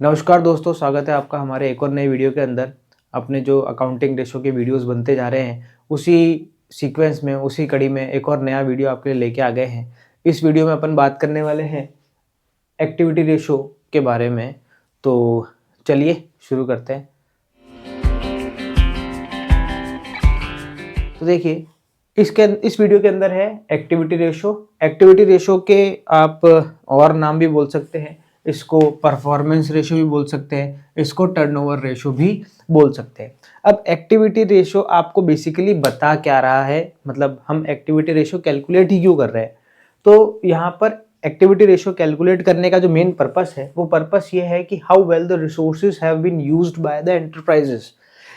नमस्कार दोस्तों, स्वागत है आपका हमारे एक और नए वीडियो के अंदर। अपने जो अकाउंटिंग रेशो के वीडियोस बनते जा रहे हैं, उसी सीक्वेंस में, उसी कड़ी में एक और नया वीडियो आपके लिए लेके आ गए हैं। इस वीडियो में अपन बात करने वाले हैं एक्टिविटी रेशो के बारे में। तो चलिए शुरू करते हैं। तो देखिए, इस वीडियो के अंदर है एक्टिविटी रेशो। एक्टिविटी रेशो के आप और नाम भी बोल सकते हैं, इसको परफॉर्मेंस रेशो भी बोल सकते हैं, इसको टर्नओवर रेशो भी बोल सकते हैं। अब एक्टिविटी रेशो आपको बेसिकली बता क्या रहा है, मतलब हम एक्टिविटी रेशो कैलकुलेट ही क्यों कर रहे हैं। तो यहाँ पर एक्टिविटी रेशो कैलकुलेट करने का जो मेन पर्पस है, वो पर्पस ये है कि how well the resources have been used by the enterprises.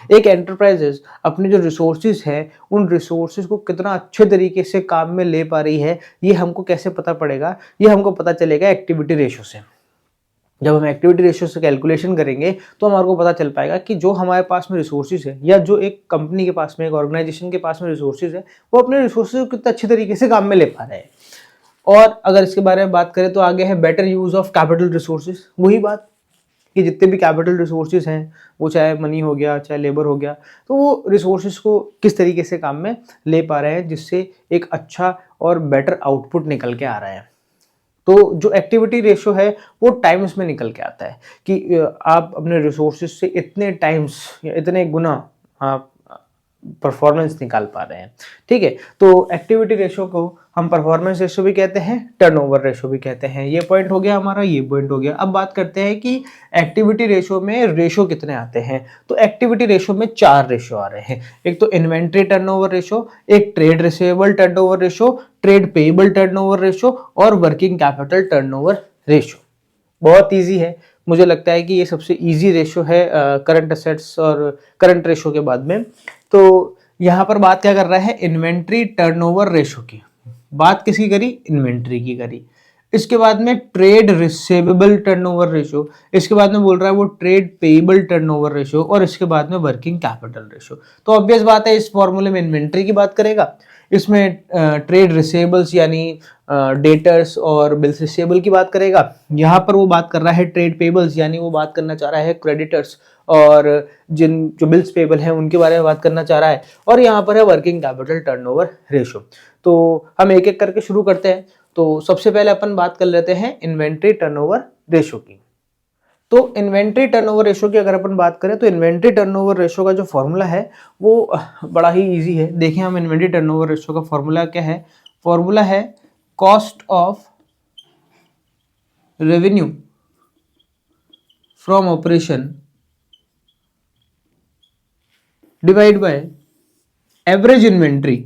एक एंटरप्राइजेस अपने जो रिसोर्सेज है, उन रिसोर्सेज को कितना अच्छे तरीके से काम में ले पा रही है, ये हमको कैसे पता पड़ेगा? ये हमको पता चलेगा एक्टिविटी रेशो से। जब हम एक्टिविटी रेशियो से कैलकुलेशन करेंगे तो हमारे को पता चल पाएगा कि जो हमारे पास में रिसोर्सेज है, या जो एक कंपनी के पास में, एक ऑर्गेनाइजेशन के पास में रिसोर्सेज है, वो अपने रिसोर्सेज को कितना अच्छे तरीके से काम में ले पा रहे हैं। और अगर इसके बारे में बात करें तो आगे है better use of capital resources. वही बात कि जितने भी कैपिटल रिसोर्सेज हैं, वो चाहे मनी हो गया, चाहे लेबर हो गया, तो वो रिसोर्सेज को किस तरीके से काम में ले पा रहे हैं, जिससे एक अच्छा और बेटर आउटपुट निकल के आ रहा है। तो जो एक्टिविटी रेशो है वो टाइम्स में निकल के आता है कि आप अपने रिसोर्सेज से इतने टाइम्स या इतने गुना आप परफॉर्मेंस निकाल पा रहे हैं। ठीक है, तो एक्टिविटी रेशो को हम परफॉर्मेंस रेशो भी कहते हैं, टर्नओवर रेशो भी कहते हैं। ये पॉइंट हो गया हमारा, ये पॉइंट हो गया। अब बात करते हैं कि एक्टिविटी रेशो में रेशो कितने आते हैं। तो एक्टिविटी रेशो में 4 रेशो आ रहे हैं। एक तो इन्वेंट्री टर्नओवर रेशो, एक trade receivable turnover ratio, trade payable turnover ratio और वर्किंग कैपिटल टर्नओवर रेशो। बहुत इजी है, मुझे लगता है कि ये सबसे इजी रेशो है करंट असेट्स और करंट रेशो के बाद में। तो यहाँ पर बात क्या कर रहा है, इन्वेंट्री टर्नओवर रेशो की बात किसकी करी, इन्वेंट्री की करी। इसके बाद में ट्रेड रिसीवेबल टर्नओवर रेशो, इसके बाद में बोल रहा है वो ट्रेड पेएबल टर्नओवर रेशो, और इसके बाद में वर्किंग कैपिटल रेशो। तो ऑब्वियस बात है, इस फॉर्मूले में इन्वेंट्री की बात करेगा, इसमें ट्रेड रिसीवेबल्स यानी डेटर्स और बिल्स रिसीवेबल की बात करेगा। यहाँ पर वो बात कर रहा है ट्रेड पेबल्स, यानी वो बात करना चाह रहा है क्रेडिटर्स और जिन जो बिल्स पेबल हैं उनके बारे में बात करना चाह रहा है। और यहाँ पर है वर्किंग कैपिटल टर्नओवर रेशो। तो हम एक एक करके शुरू करते हैं। तो सबसे पहले अपन बात कर लेते हैं इन्वेंट्री टर्नओवर रेशो की। तो इन्वेंट्री टर्नओवर रेशो की अगर अपन बात करें, तो इन्वेंट्री टर्नओवर रेशो का जो फॉर्मूला है वो बड़ा ही इजी है। देखिए, हम इन्वेंट्री टर्नओवर रेशो का फॉर्मूला क्या है, फॉर्मूला है cost of revenue from operation divide by average inventory.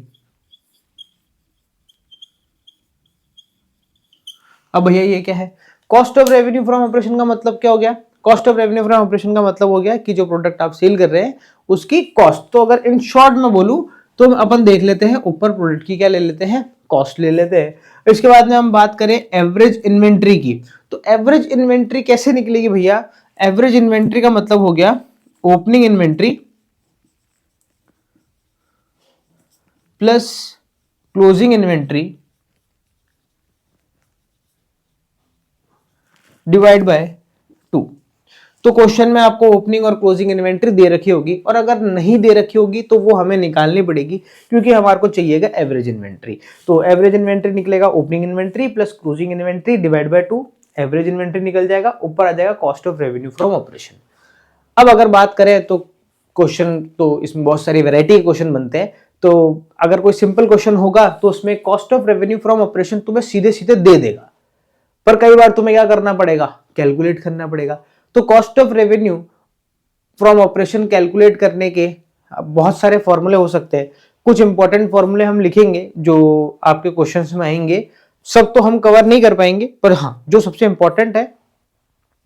अब भैया ये क्या है, cost of revenue from operation का मतलब क्या हो गया, cost of revenue from operation का मतलब हो गया कि जो प्रोडक्ट आप सेल कर रहे हैं उसकी कॉस्ट। तो अगर इन शॉर्ट में बोलूं तो अपन देख लेते हैं, ऊपर प्रोडक्ट की क्या ले लेते हैं, कॉस्ट ले लेते हैं। इसके बाद में हम बात करें एवरेज इन्वेंट्री की। तो एवरेज इन्वेंट्री कैसे निकलेगी भैया, एवरेज इन्वेंट्री का मतलब हो गया opening inventory plus closing inventory divide by 2। तो क्वेश्चन में आपको ओपनिंग और क्लोजिंग इन्वेंट्री दे रखी होगी, और अगर नहीं दे रखी होगी तो वो हमें निकालनी पड़ेगी, क्योंकि हमारे को चाहिएगा एवरेज इन्वेंट्री। तो एवरेज इन्वेंट्री निकलेगा opening inventory plus closing inventory divide by 2। Average inventory निकल जाएगा, ऊपर आ जाएगा cost of revenue from operation. अब अगर बात करें तो क्वेश्चन, तो इसमें बहुत सारी वैरायटी के क्वेश्चन बनते हैं। तो अगर कोई सिंपल क्वेश्चन होगा तो उसमें cost of revenue from operation तुम्हें सीधे सीधे दे देगा, पर कई बार तुम्हें क्या करना पड़ेगा, कैलकुलेट करना पड़ेगा। तो cost of revenue from operation calculate करने के बहुत सारे फॉर्मूले हो सकते हैं। कुछ इंपॉर्टेंट फॉर्मूले हम लिखेंगे जो आपके क्वेश्चंस में आएंगे। सब तो हम कवर नहीं कर पाएंगे, पर हाँ, जो सबसे इंपॉर्टेंट है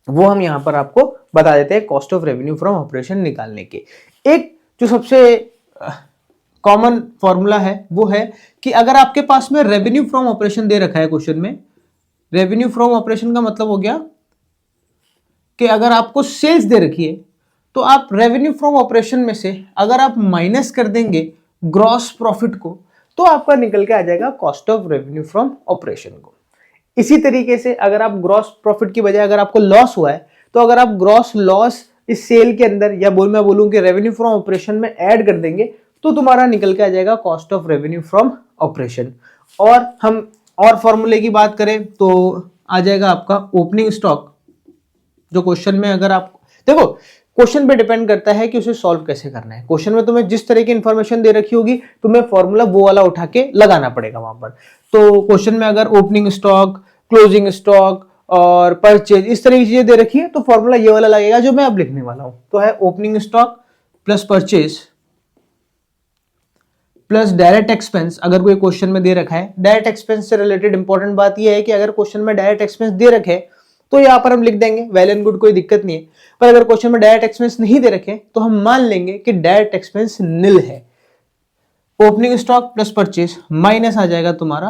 वो हम यहां पर आपको बता देते हैं cost of revenue from operation निकालने के। एक जो सबसे कॉमन फॉर्मूला है वो है कि अगर आपके पास में रेवेन्यू फ्रॉम ऑपरेशन दे रखा है क्वेश्चन में, रेवेन्यू फ्रॉम ऑपरेशन का मतलब हो गया कि अगर आपको सेल्स दे रखी है तो आप रेवेन्यू फ्रॉम ऑपरेशन में से अगर आप माइनस कर देंगे ग्रॉस प्रॉफिट को, तो आपका निकल के आ जाएगा cost of revenue from operation को। इसी तरीके से अगर आप ग्रॉस प्रॉफिट की बजाय अगर आपको लॉस हुआ है तो अगर आप ग्रॉस लॉस इस सेल के अंदर या मैं बोलूं कि रेवेन्यू फ्रॉम ऑपरेशन में ऐड कर देंगे तो तुम्हारा निकल के आ जाएगा cost of revenue from operation. और हम और फॉर्मूले की बात करें तो आ जाएगा आपका ओपनिंग स्टॉक, जो क्वेश्चन में अगर आप देखो क्वेश्चन पे डिपेंड करता है कि उसे सॉल्व कैसे करना है। क्वेश्चन में तुम्हें जिस तरह की इंफॉर्मेशन दे रखी होगी तुम्हें फॉर्मूला वो वाला उठा के लगाना पड़ेगा वहां पर। तो क्वेश्चन में अगर ओपनिंग स्टॉक, क्लोजिंग स्टॉक और परचेज इस तरह की चीजें दे रखी है तो फॉर्मूला ये वाला लगेगा जो मैं अब लिखने वाला हूं। तो है opening stock plus purchase plus direct expense. अगर कोई क्वेश्चन में दे रखा है डायरेक्ट एक्सपेंस से रिलेटेड इंपॉर्टेंट बात यह है कि अगर क्वेश्चन में डायरेक्ट एक्सपेंस दे रखे तो यहां पर हम लिख देंगे वेल एंड गुड, कोई दिक्कत नहीं है। पर अगर क्वेश्चन में डायरेक्ट एक्सपेंस नहीं दे रखे तो हम मान लेंगे कि डायरेक्ट एक्सपेंस निल है। Opening stock plus purchase minus आ जाएगा तुम्हारा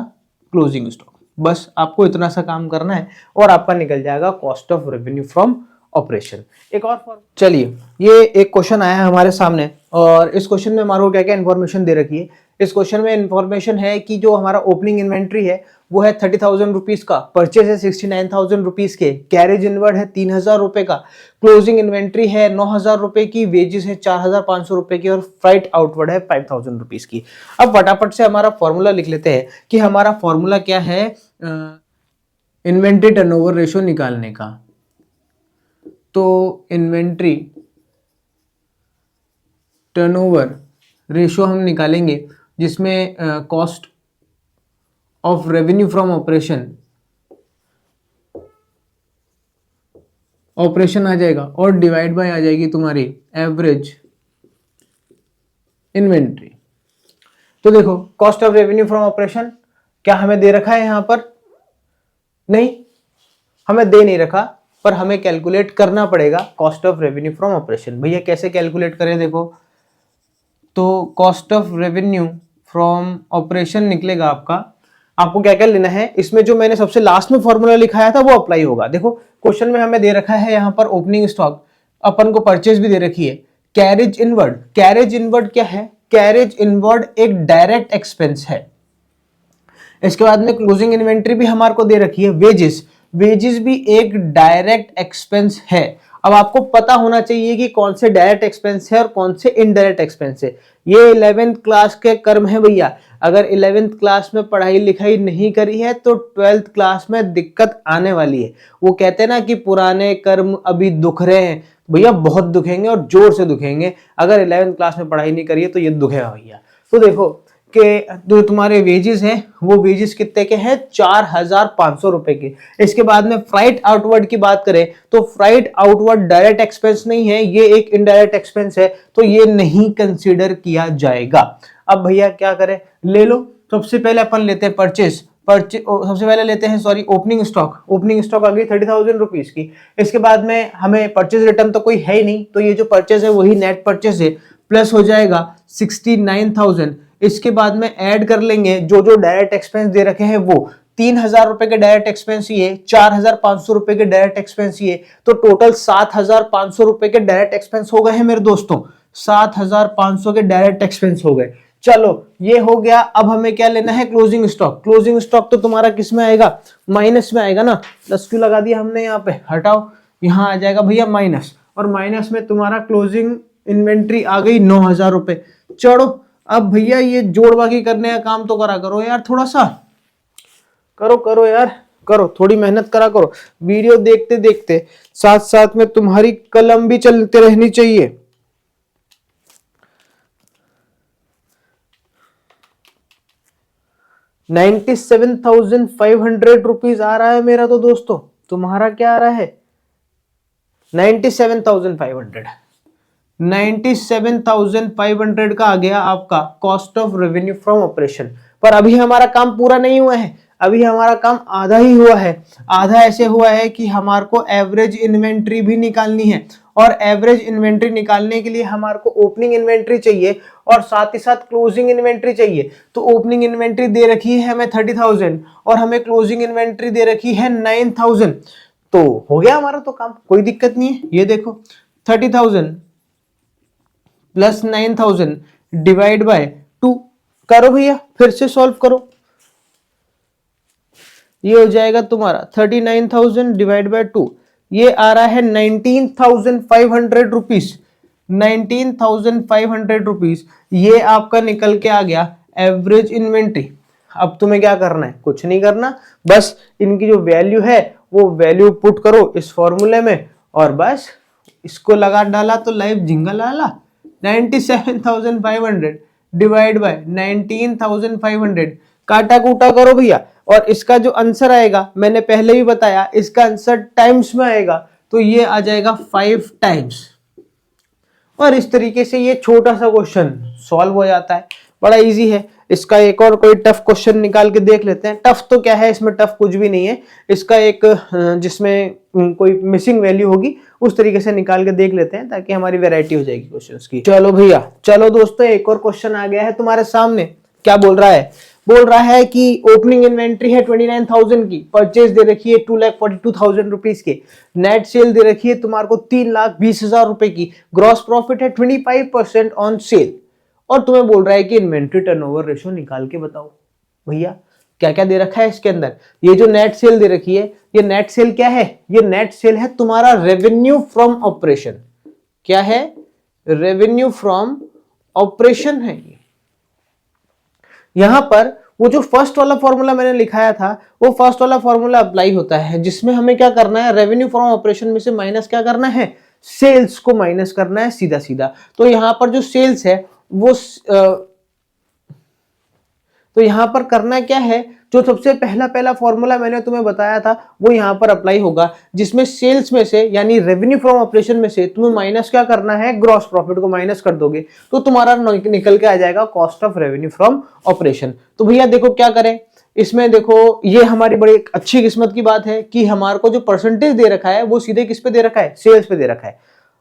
क्लोजिंग स्टॉक। बस आपको इतना सा काम करना है और आपका निकल जाएगा cost of revenue from operation. एक और फॉर्म, चलिए ये एक क्वेश्चन आया है हमारे सामने और इस क्वेश्चन में हमारे को क्या क्या इन्फॉर्मेशन दे रखी है। इस क्वेश्चन में इन्फॉर्मेशन है कि जो हमारा ओपनिंग इन्वेंट्री है वो है 30,000 रुपीज का, परचेज है 69,000 रुपीज के, कैरेज इनवर्ड है 3,000 रुपए का, क्लोजिंग इन्वेंट्री है 9,000 रुपए की, वेजेस है 4,500 रुपए की और फ्राइट आउटवर्ड है 5,000 रुपीज की। अब फटाफट से हमारा फॉर्मूला लिख लेते हैं कि हमारा फॉर्मूला क्या है इन्वेंट्री टर्नओवर रेशियो निकालने का। तो इन्वेंट्री टर्नओवर रेशियो हम निकालेंगे जिसमें cost of revenue from operation आ जाएगा और डिवाइड बाय आ जाएगी तुम्हारी एवरेज इन्वेंट्री। तो देखो cost of revenue from operation क्या हमें दे रखा है यहां पर? नहीं, हमें दे नहीं रखा, पर हमें कैलकुलेट करना पड़ेगा cost of revenue from operation. भैया कैसे कैलकुलेट करें? देखो तो cost of revenue from operation निकलेगा आपको क्या क्या लेना है, इसमें जो मैंने सबसे लास्ट में फॉर्मूला लिखाया था वो अप्लाई होगा। देखो क्वेश्चन में हमें दे रखा है यहाँ पर ओपनिंग स्टॉक, अपन को परचेज भी दे रखी है, कैरेज इनवर्ड। कैरेज इनवर्ड क्या है? कैरेज इनवर्ड एक डायरेक्ट एक्सपेंस है। इसके बाद में क्लोजिंग इन्वेंट्री भी हमारे को दे रखी है, वेजेस। वेजेस भी एक डायरेक्ट एक्सपेंस है। अब आपको पता होना चाहिए कि कौन से डायरेक्ट एक्सपेंस है और कौन से इनडायरेक्ट एक्सपेंस है। ये 11th क्लास के कर्म है भैया। अगर 11th क्लास में पढ़ाई लिखाई नहीं करी है तो 12th क्लास में दिक्कत आने वाली है। वो कहते हैं ना कि पुराने कर्म अभी दुख रहे हैं, भैया बहुत दुखेंगे और जोर से दुखेंगे। अगर 11th क्लास में पढ़ाई नहीं करी है तो ये दुखेगा भैया। तो देखो कि जो तुम्हारे वेजेस हैं वो वेजेस कितने के हैं? 4,500 रुपए के। इसके बाद में फ्राइट आउटवर्ड की बात करें तो फ्राइट आउटवर्ड डायरेक्ट एक्सपेंस नहीं है, ये एक इनडायरेक्ट एक्सपेंस है, तो ये नहीं कंसीडर किया जाएगा। अब भैया क्या करें? ले लो, सबसे पहले अपन लेते हैं परचेज। सबसे पहले लेते हैं ओपनिंग स्टॉक। ओपनिंग स्टॉक आ गई 30,000 रुपीज की। इसके बाद में हमें परचेज रिटर्न तो कोई है ही नहीं, तो ये जो परचेज है वही नेट परचेज है, प्लस हो जाएगा 69,000। इसके बाद में ऐड कर लेंगे जो जो डायरेक्ट एक्सपेंस दे रखे हैं वो 3,000 रुपए के डायरेक्ट एक्सपेंस ये, 4,500 रुपए के डायरेक्ट एक्सपेंस ये, तो टोटल 7,500 रुपए के डायरेक्ट एक्सपेंस हो गए हैं मेरे दोस्तों। 7,500 के डायरेक्ट एक्सपेंस हो गए। चलो ये हो गया। अब हमें क्या लेना है? Closing stock. क्लोजिंग स्टॉक तो तुम्हारा किस में आएगा? माइनस में आएगा ना। 10 क्यों लगा दिया हमने यहाँ पे? हटाओ, यहाँ आ जाएगा भैया माइनस, और माइनस में तुम्हारा क्लोजिंग इन्वेंट्री आ गई 9,000 रुपए। चढ़ो अब भैया ये जोड़बागी करने का काम तो करा करो यार, थोड़ा सा करो यार, करो, थोड़ी मेहनत करा करो। वीडियो देखते देखते साथ साथ में तुम्हारी कलम भी चलते रहनी चाहिए। ₹97,500 आ रहा है मेरा तो दोस्तों। तुम्हारा क्या आ रहा है? 97,500। 97,500 का आ गया आपका cost of revenue from operation. पर अभी हमारा काम पूरा नहीं हुआ है, अभी हमारा काम आधा ही हुआ है। आधा ऐसे हुआ है कि हमारे को एवरेज इन्वेंट्री भी निकालनी है, और एवरेज इन्वेंट्री निकालने के लिए हमारे को ओपनिंग इन्वेंट्री चाहिए और साथ ही साथ क्लोजिंग इन्वेंट्री चाहिए। तो ओपनिंग इन्वेंट्री दे रखी है हमें 30,000 और हमें क्लोजिंग इन्वेंट्री दे रखी है 9,000। तो हो गया हमारा तो काम, कोई दिक्कत नहीं है। ये देखो 30,000 प्लस 9,000 डिवाइड बाय 2 करो भैया, फिर से सॉल्व करो। ये हो जाएगा तुम्हारा 39,000 डिवाइड बाय 2। ये आ रहा है 19,500 रुपीज, 19,500 रुपीज। ये आपका निकल के आ गया एवरेज इन्वेंट्री। अब तुम्हें क्या करना है, कुछ नहीं करना, बस इनकी जो वैल्यू है वो वैल्यू पुट करो इस फॉर्मूले में और बस इसको लगा डाला तो लाइव जिंगल आला। 97,500 डिवाइड बाय 19,500, काटा कूटा करो भैया, और इसका जो आंसर आएगा मैंने पहले भी बताया, इसका आंसर टाइम्स में आएगा, तो ये आ जाएगा 5 टाइम्स। और इस तरीके से ये छोटा सा क्वेश्चन सॉल्व हो जाता है, बड़ा इजी है। इसका एक और कोई टफ क्वेश्चन निकाल के देख लेते हैं। टफ तो क्या है, इसमें टफ कुछ भी नहीं है। इसका एक जिसमें कोई मिसिंग वैल्यू होगी उस तरीके से निकाल के देख लेते हैं, ताकि हमारी वैरायटी हो जाएगी क्वेश्चंस की। चलो भैया, चलो दोस्तों, एक और क्वेश्चन आ गया है तुम्हारे सामने। क्या बोल रहा है, बोल रहा है कि ओपनिंग इन्वेंट्री है 29,000 की, परचेज दे रखी है 2,42,000 रुपीज के, नेट सेल दे रखी है तुम्हारे को 3,20,000 रुपए की, ग्रॉस प्रॉफिट है 25% ऑन सेल, और तुम्हें बोल रहा है कि इन्वेंट्री टर्नओवर रेशियो निकाल के बताओ। भैया क्या क्या दे रखा है इसके अंदर, ये जो नेट सेल दे रखी है, ये नेट सेल क्या है, ये नेट सेल है तुम्हारा रेवेन्यू फ्रॉम ऑपरेशन। क्या है, रेवेन्यू फ्रॉम ऑपरेशन है ये। यहां पर वो जो फर्स्ट वाला फॉर्मूला मैंने लिखाया था, वो फर्स्ट वाला फॉर्मूला अप्लाई होता है, जिसमें हमें क्या करना है, रेवेन्यू फ्रॉम ऑपरेशन में से माइनस क्या करना है, सेल्स को माइनस करना है सीधा सीधा। तो यहां पर जो सेल्स है वो तो यहां पर करना क्या है, जो सबसे पहला फॉर्मूला मैंने तुम्हें बताया था वो यहां पर अप्लाई होगा, जिसमें सेल्स में से यानी रेवेन्यू फ्रॉम ऑपरेशन में से तुम्हें माइनस क्या करना है, ग्रॉस प्रॉफिट को माइनस कर दोगे तो तुम्हारा निकल के आ जाएगा cost of revenue from operation. तो भैया देखो क्या करें इसमें, देखो ये हमारी बड़ी अच्छी किस्मत की बात है कि हमारे को जो परसेंटेज दे रखा है वो सीधे किस पे दे रखा है, सेल्स पे दे रखा है।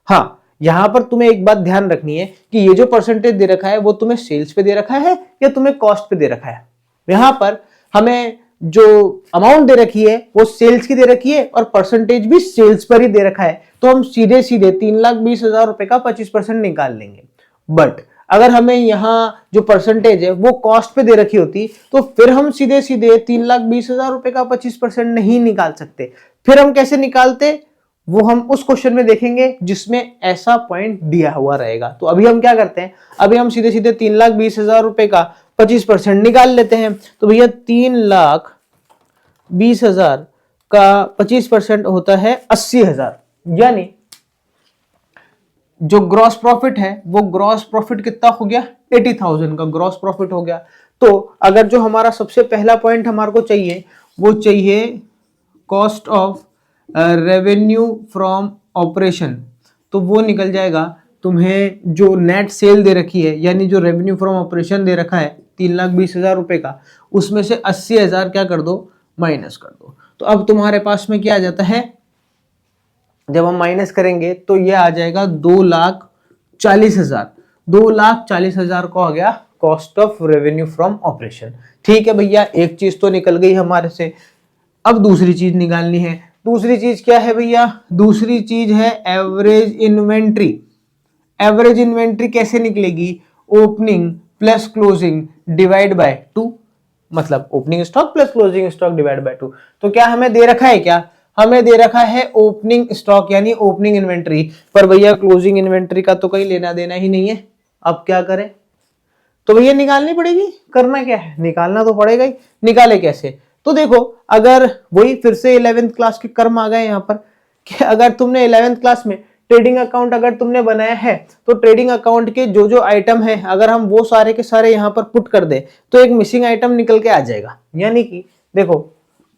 हाँ, यहां पर तुम्हें एक बात ध्यान रखनी है कि ये जो परसेंटेज दे रखा है वो तुम्हें सेल्स पे दे रखा है या तुम्हें कॉस्ट पे दे रखा है। यहां पर हमें जो अमाउंट दे रखी है वो सेल्स की दे रखी है और परसेंटेज भी सेल्स पर ही दे रखा है, तो हम सीधे सीधे 3,20,000 रुपए का 25% निकाल लेंगे। बट अगर हमें यहां जो परसेंटेज है वो कॉस्ट पे दे रखी होती तो फिर हम सीधे सीधे 3,20,000 रुपए का 25% नहीं निकाल सकते। फिर हम कैसे निकालते, वो हम उस क्वेश्चन में देखेंगे जिसमें ऐसा पॉइंट दिया हुआ रहेगा। तो अभी हम क्या करते हैं, अभी हम सीधे सीधे 3,20,000 रुपए का 25% निकाल लेते हैं। तो भैया 3,20,000 का 25% होता है 80,000, यानी जो ग्रॉस प्रॉफिट है वो ग्रॉस प्रॉफिट कितना हो गया, 80,000 का ग्रॉस प्रॉफिट हो गया। तो अगर जो हमारा सबसे पहला पॉइंट हमारे को चाहिए वो चाहिए cost of revenue from operation, तो वो निकल जाएगा तुम्हें जो नेट सेल दे रखी है यानी जो रेवेन्यू फ्रॉम ऑपरेशन दे रखा है 3,20,000 रुपए का, उसमें से 80,000 क्या कर दो, माइनस कर दो। तो अब तुम्हारे पास में क्या आ जाता है, जब हम माइनस करेंगे तो ये आ जाएगा 2,40,000, 2,40,000 को आ गया cost of revenue from operation. ठीक है भैया, एक चीज तो निकल गई हमारे से। अब दूसरी चीज निकालनी है। दूसरी चीज क्या है भैया, दूसरी चीज है एवरेज इन्वेंट्री। एवरेज इन्वेंट्री कैसे निकलेगी, opening plus closing divide by 2, मतलब opening stock plus closing stock divide by 2। तो क्या हमें दे रखा है, क्या हमें दे रखा है ओपनिंग स्टॉक यानी ओपनिंग इन्वेंट्री, पर भैया क्लोजिंग इन्वेंट्री का तो कहीं लेना देना ही नहीं है। अब क्या करें, तो भैया निकालनी पड़ेगी, करना क्या है, निकालना तो पड़ेगा ही। निकाले कैसे, तो देखो अगर वही फिर से 11th क्लास के कर्म आ गए यहाँ पर कि अगर तुमने 11th क्लास में ट्रेडिंग अकाउंट अगर तुमने बनाया है तो ट्रेडिंग अकाउंट के जो जो आइटम है अगर हम वो सारे के सारे यहाँ पर पुट कर दे तो एक मिसिंग आइटम निकल के आ जाएगा। यानी कि देखो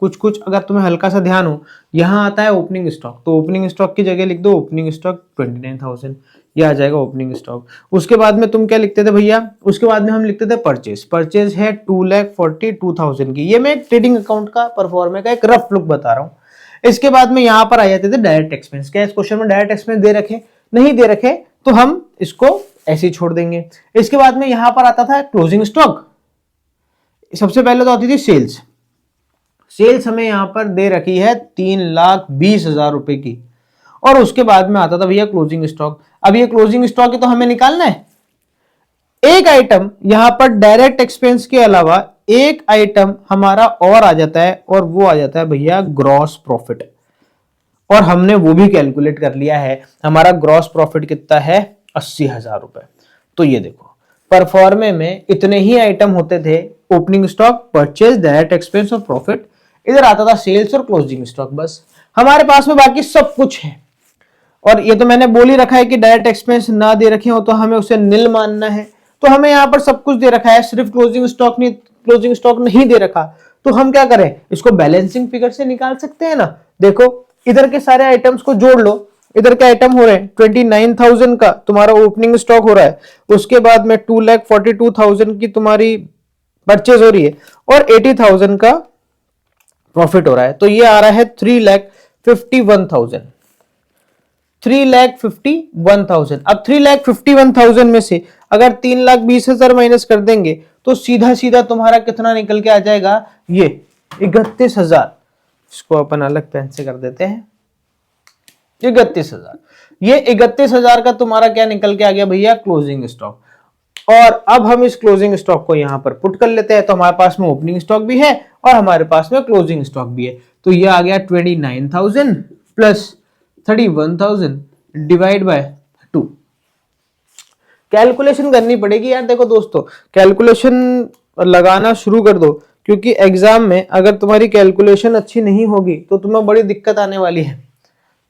कुछ कुछ अगर तुम्हें हल्का सा ध्यान हो, यहाँ आता है ओपनिंग स्टॉक, तो ओपनिंग स्टॉक की जगह लिख दो ओपनिंग स्टॉक 29,000, ये आ जाएगा ओपनिंग स्टॉक। उसके बाद में तुम क्या लिखते थे भैया, उसके बाद में हम लिखते थे परचेज। परचेज है 2,42,000 की। ये मैं एक ट्रेडिंग अकाउंट का परफॉर्मे का एक रफ लुक बता रहा हूँ। इसके बाद में यहाँ पर आ जाते थे डायरेक्ट एक्सपेंस। क्या इस क्वेश्चन में डायरेक्ट एक्सपेंस दे रखे, नहीं दे रखे तो हम इसको ऐसे ही छोड़ देंगे। इसके बाद में यहाँ पर आता था क्लोजिंग स्टॉक। सबसे पहले तो आती थी सेल्स। सेल्स हमें यहां पर दे रखी है 3,20,000 रुपए की, और उसके बाद में आता था भैया क्लोजिंग स्टॉक। अब ये क्लोजिंग स्टॉक है तो हमें निकालना है। एक आइटम यहां पर डायरेक्ट एक्सपेंस के अलावा एक आइटम हमारा और आ जाता है, और वो आ जाता है भैया ग्रॉस प्रॉफिट। और हमने वो भी कैलकुलेट कर लिया है। हमारा ग्रॉस प्रॉफिट कितना है, 80,000 रुपए। तो ये देखो परफॉर्मे में इतने ही आइटम होते थे, opening stock, purchase, direct expense और प्रॉफिट। इधर आता था सेल्स और क्लोजिंग स्टॉक। बस हमारे पास में बाकी सब कुछ है। और ये तो मैंने बोल ही रखा है कि डायरेक्ट एक्सपेंस ना दे रखे हो तो हमें उसे नील मानना है। तो हमें यहाँ पर सब कुछ दे रखा है, सिर्फ क्लोजिंग स्टॉक नहीं दे रखा। तो हम क्या करें, इसको बैलेंसिंग फिगर से निकाल सकते हैं ना। देखो इधर के सारे आइटम्स को जोड़ लो। इधर के आइटम हो रहे हैं 29,000 का तुम्हारा ओपनिंग स्टॉक हो रहा है, उसके बाद में 2,42,000 की तुम्हारी परचेज हो रही है और 80,000 का प्रॉफिट हो रहा है। तो ये आ रहा है 3,51,000। 3,51,000। अब 3,51,000 में से अगर 3,20,000 माइनस कर देंगे तो सीधा सीधा तुम्हारा कितना निकल के आ जाएगा, ये 31,000। इसको अपन अलग पेन से कर देते हैं, 31,000। ये 31,000 का तुम्हारा क्या निकल के आ गया भैया, क्लोजिंग स्टॉक। और अब हम इस क्लोजिंग स्टॉक को यहां पर पुट कर लेते हैं। तो हमारे पास में ओपनिंग स्टॉक भी है और हमारे पास में क्लोजिंग स्टॉक भी है। तो ये आ गया 29,000 प्लस 31,000 डिवाइड बाय 2। कैलकुलेशन करनी पड़ेगी यार। देखो दोस्तों कैलकुलेशन लगाना शुरू कर दो, क्योंकि एग्जाम में अगर तुम्हारी कैलकुलेशन अच्छी नहीं होगी तो तुम्हें बड़ी दिक्कत आने वाली है।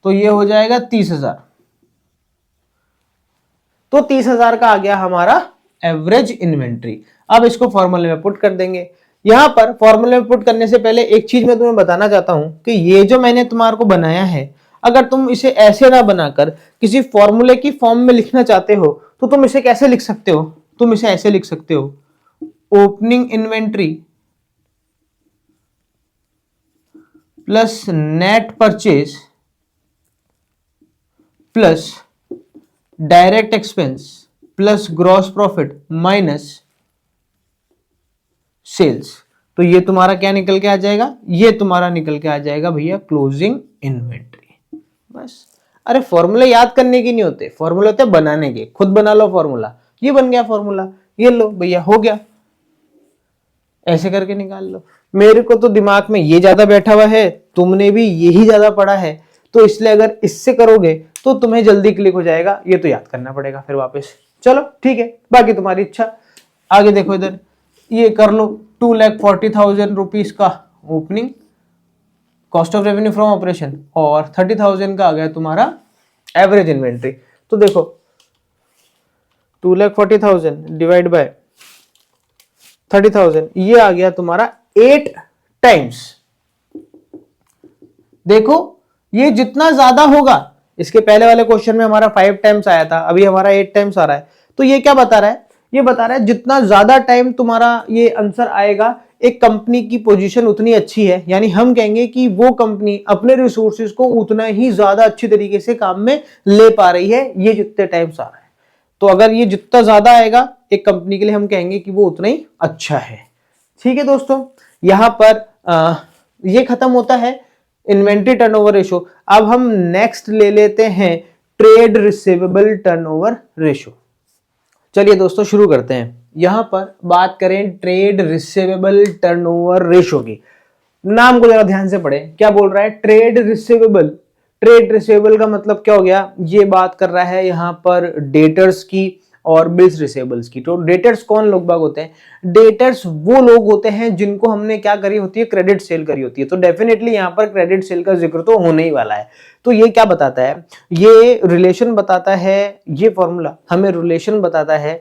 तो ये हो जाएगा 30,000। तो 30,000 का आ गया हमारा एवरेज इन्वेंट्री। अब इसको फॉर्मूले में पुट कर देंगे। यहां पर फॉर्मूले में पुट करने से पहले एक चीज मैं तुम्हें बताना चाहता हूं कि ये जो मैंने तुम्हारे को बनाया है, अगर तुम इसे ऐसे ना बनाकर किसी फॉर्मूले की फॉर्म में लिखना चाहते हो तो तुम इसे कैसे लिख सकते हो, तुम इसे ऐसे लिख सकते हो, opening inventory plus net purchase plus direct expense plus gross profit minus sales. तो ये तुम्हारा क्या निकल के आ जाएगा, ये तुम्हारा निकल के आ जाएगा भैया क्लोजिंग इन्वेंट्री। बस। अरे फॉर्मूला याद करने की नहीं होते, फॉर्मूला होते बनाने के। खुद बना लो फॉर्मूला। ये बन गया फॉर्मूला, ये लो भैया हो गया। ऐसे करके निकाल लो। मेरे को तो दिमाग में ये ज्यादा बैठा हुआ है, तुमने भी यही ज्यादा पढ़ा है, तो इसलिए अगर इससे करोगे तो तुम्हें जल्दी क्लिक हो जाएगा। ये तो याद करना पड़ेगा फिर वापस। चलो ठीक है, बाकी तुम्हारी इच्छा। आगे देखो इधर, ये कर लो 2,40,000 रुपीज का opening cost of revenue from operation और 30,000 का आ गया तुम्हारा एवरेज इन्वेंट्री। तो देखो 2,40,000 डिवाइड बाय 30,000, ये आ गया तुम्हारा 8 टाइम्स। देखो ये जितना ज्यादा होगा, इसके पहले वाले क्वेश्चन में हमारा 5 टाइम्स आया था, अभी हमारा 8 टाइम्स आ रहा है। तो ये क्या बता रहा है, ये बता रहा है जितना ज्यादा टाइम तुम्हारा ये आंसर आएगा, एक कंपनी की पोजीशन उतनी अच्छी है। यानी हम कहेंगे कि वो कंपनी अपने रिसोर्सेज को उतना ही ज्यादा अच्छी तरीके से काम में ले पा रही है, ये जितने टाइम्स आ रहा है। तो अगर ये जितना ज्यादा आएगा एक कंपनी के लिए, हम कहेंगे कि वो उतना ही अच्छा है। ठीक है दोस्तों, यहां पर ये खत्म होता है इन्वेंट्री टर्नओवर रेशो। अब हम नेक्स्ट ले लेते हैं ट्रेड रिसीवेबल टर्नओवर रेशो। चलिए दोस्तों शुरू करते हैं। यहां पर बात करें ट्रेड रिसीवेबल टर्नओवर रेशो की। नाम को जरा ध्यान से पढ़ें, क्या बोल रहा है, ट्रेड रिसीवेबल। ट्रेड रिसीवेबल का मतलब क्या हो गया, ये बात कर रहा है यहां पर डेटर्स की और बिल्स रिसीवेबल्स की। तो डेटर्स कौन लोग बाग होते हैं, डेटर्स वो लोग होते हैं जिनको हमने क्या करी होती है, क्रेडिट सेल करी होती है। तो डेफिनेटली यहां पर क्रेडिट सेल का जिक्र तो होने ही वाला है। तो ये क्या बताता है, ये रिलेशन बताता है, ये फॉर्मूला हमें रिलेशन बताता है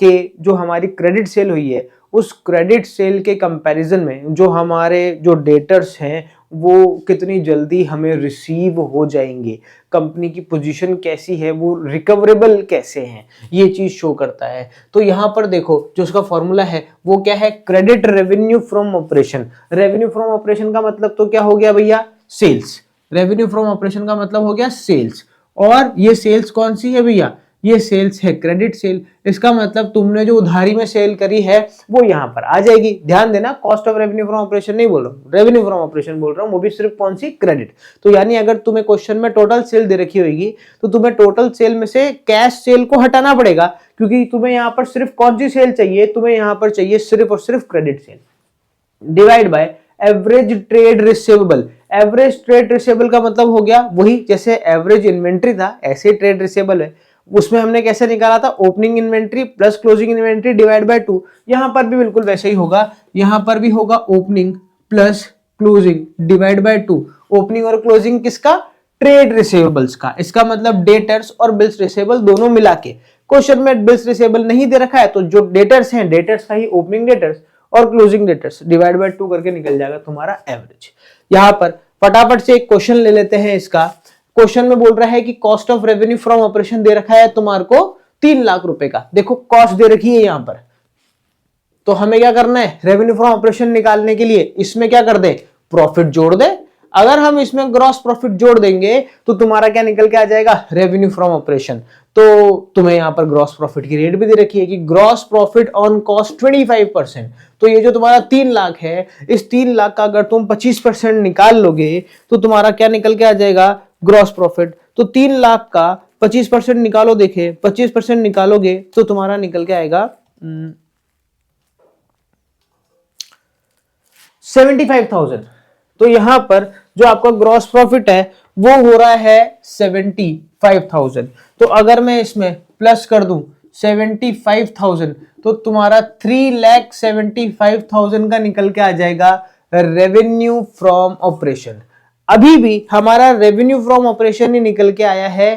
कि जो हमारी क्रेडिट सेल हुई है उस क्रेडिट सेल के कंपैरिजन में जो हमारे जो डेटर्स हैं वो कितनी जल्दी हमें रिसीव हो जाएंगे, कंपनी की पोजीशन कैसी है, वो रिकवरेबल कैसे हैं, ये चीज शो करता है। तो यहां पर देखो जो उसका फॉर्मूला है वो क्या है, credit revenue from operation. Revenue from operation का मतलब तो क्या हो गया भैया, सेल्स। रेवेन्यू फ्रॉम ऑपरेशन का मतलब हो गया सेल्स। और ये सेल्स कौन सी है भैया, ये सेल्स है क्रेडिट सेल। इसका मतलब तुमने जो उधारी में सेल करी है वो यहां पर आ जाएगी। ध्यान देना, cost of revenue from operation नहीं बोल रहा हूं, रेवेन्यू फ्रॉम ऑपरेशन बोल रहा हूं, वो भी सिर्फ कौन सी, क्रेडिट। तो यानी अगर तुम्हें क्वेश्चन में टोटल सेल दे रखी होगी तो तुम्हें टोटल सेल में से कैश सेल को हटाना पड़ेगा, क्योंकि तुम्हें यहां पर सिर्फ कौन सी सेल चाहिए, तुम्हें यहां पर चाहिए सिर्फ और सिर्फ credit sale, divide by average trade receivable. Average trade receivable का मतलब हो गया वही, जैसे एवरेज इन्वेंट्री था ऐसे ट्रेड रिसीवेबल है, उसमें हमने कैसे निकाला था, opening inventory plus closing inventory divide by 2। यहां पर भी बिल्कुल वैसे ही होगा, यहां पर भी होगा opening plus closing divide by 2। Opening और क्लोजिंग किसका, ट्रेड रिसीवेबल्स का। इसका मतलब डेटर्स और बिल्स रिसीवेबल दोनों मिला के। क्वेश्चन में बिल्स रिसीवेबल नहीं दे रखा है तो जो डेटर्स हैं, डेटर्स का ही ओपनिंग डेटर्स और क्लोजिंग डेटर्स डिवाइड बाय 2 करके निकल जाएगा तुम्हारा एवरेज। यहां पर फटाफट से एक क्वेश्चन ले लेते हैं इसका। क्वेश्चन में बोल रहा है कि cost of revenue from operation दे रखा है तुम्हारे को 3 लाख रुपए का। देखो कॉस्ट दे रखी है यहां पर, तो हमें क्या करना है, रेवेन्यू फ्रॉम ऑपरेशन निकालने के लिए इसमें क्या कर दे, प्रॉफिट जोड़ दे। अगर हम इसमें ग्रॉस प्रॉफिट जोड़ देंगे तो तुम्हारा क्या निकल के आ जाएगा, रेवेन्यू फ्रॉम ऑपरेशन। तो तुम्हें यहां पर ग्रॉस प्रॉफिट की रेट भी दे रखी है कि ग्रॉस प्रॉफिट ऑन कॉस्ट 25%। तो ये जो तुम्हारा 3 लाख है, इस 3 लाख का अगर तुम 25% निकाल लोगे तो तुम्हारा क्या निकल के आ जाएगा, ग्रॉस प्रॉफिट। तो 3 लाख का 25% निकालो, देखे 25% निकालोगे तो तुम्हारा निकल के आएगा 75,000। तो यहां पर जो आपका ग्रॉस प्रॉफिट है वो हो रहा है 75,000। तो अगर मैं इसमें प्लस कर दूं 75,000 तो तुम्हारा 3,75,000 का निकल के आ जाएगा रेवेन्यू फ्रॉम ऑपरेशन। अभी भी हमारा रेवेन्यू फ्रॉम ऑपरेशन ही निकल के आया है,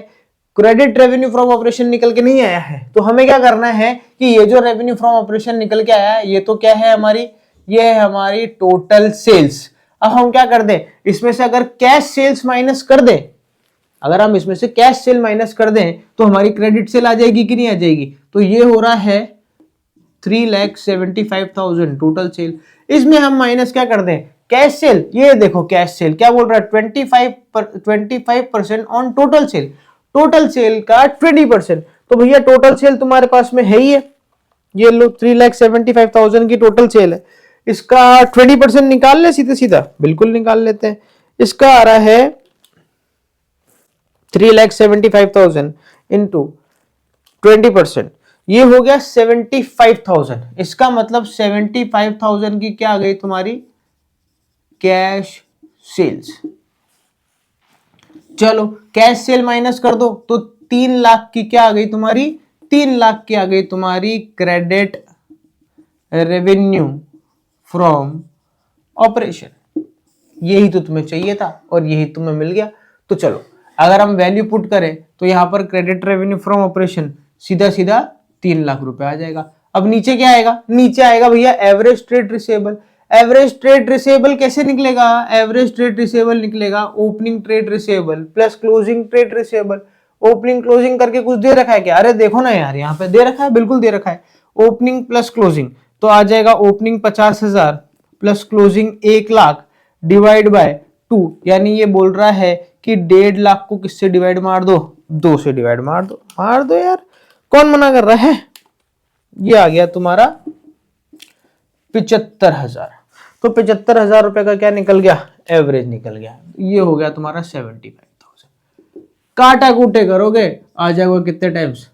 क्रेडिट रेवेन्यू फ्रॉम ऑपरेशन निकल के नहीं आया है। तो हमें क्या करना है कि ये जो रेवेन्यू फ्रॉम ऑपरेशन निकल के आया है ये तो क्या है हमारी, ये है हमारी टोटल सेल्स। अब हम क्या कर दें, इसमें से अगर कैश सेल्स माइनस कर दें, अगर हम इसमें से कैश सेल माइनस कर दें तो हमारी क्रेडिट सेल आ जाएगी कि नहीं आ जाएगी। तो ये हो रहा है 3,75,000 टोटल सेल। इसमें हम माइनस क्या कर दें, कैश सेल। ये देखो कैश सेल क्या बोल रहा है, 25% on total sale. Total sale का 20%। तो भैया टोटल सेल तुम्हारे पास में है ही है, ये लो 3,75,000 की टोटल सेल है, इसका 20% निकाल ले सीधे सीधा, बिल्कुल निकाल लेते हैं। इसका आ रहा है 3,75,000 इंटू 20%, ये हो गया 75,000। इसका मतलब 75,000 की क्या आ गई तुम्हारी, कैश सेल्स। चलो कैश सेल माइनस कर दो तो 3 लाख की क्या आ गई तुम्हारी, 3 लाख की आ गई तुम्हारी क्रेडिट रेवेन्यू फ्रॉम ऑपरेशन। यही तो तुम्हें चाहिए था और यही तुम्हें मिल गया। तो चलो अगर हम वैल्यू पुट करें तो यहां पर क्रेडिट रेवेन्यू फ्रॉम ऑपरेशन सीधा सीधा 3 लाख रुपए आ जाएगा। अब नीचे क्या आएगा, नीचे आएगा भैया average trade receivable. Average trade receivable कैसे निकलेगा, एवरेज ट्रेड रिसीवेबल निकलेगा opening trade receivable plus closing trade receivable. Opening closing करके कुछ दे रखा है क्या, अरे देखो ना यार यहाँ पे दे रखा है, बिल्कुल दे रखा है। ओपनिंग प्लस क्लोजिंग तो आ जाएगा opening 50,000 plus closing 1 lakh divide by 2, यानी ये बोल रहा है कि 1.5 लाख को किससे डिवाइड मार दो, 2 से डिवाइड मार दो यार, कौन मना कर रहा है। ये आ गया तुम्हारा 75,000। तो 75,000 रुपए का क्या निकल गया, एवरेज निकल गया। ये हो गया तुम्हारा 75,000। काटा कूटे करोगे आ जाएगा कितने टाइम्स,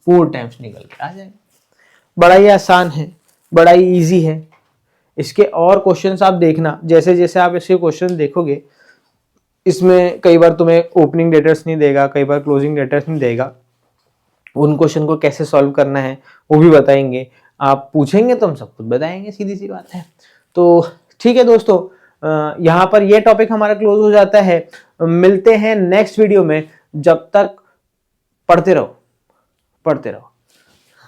4 टाइम्स निकल के आ जाएगा। बड़ा ही आसान है, बड़ा ही इजी है। इसके और क्वेश्चंस आप देखना, जैसे जैसे आप इसके क्वेश्चन देखोगे इसमें कई बार तुम्हें ओपनिंग डेटर्स नहीं देगा, कई बार क्लोजिंग डेटर्स नहीं देगा। उन क्वेश्चन को कैसे सॉल्व करना है वो भी बताएंगे, आप पूछेंगे तो हम सब कुछ बताएंगे, सीधी सी बात है। तो ठीक है दोस्तों, यहाँ पर ये टॉपिक हमारा क्लोज हो जाता है। मिलते हैं नेक्स्ट वीडियो में, जब तक पढ़ते रहो।